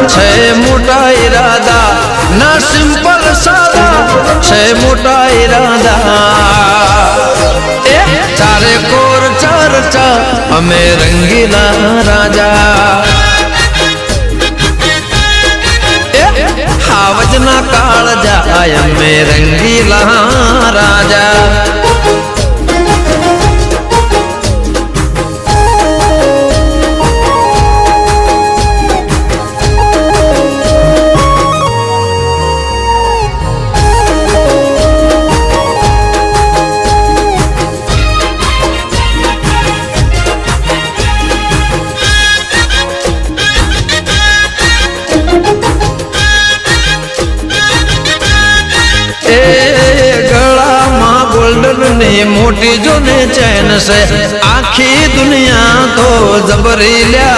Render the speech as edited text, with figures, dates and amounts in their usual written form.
છે મોટા ઈરાદા ના સિમ્પલ સાદા છે મોટા ઈરાદા એ ચારે કોર ચર્ચા અમે રંગીલા રાજા હાવજના કાળ જાય અમે રંગીલા રાજા मोटी जो ने चैन से आखी दुनिया तो जबरी लिया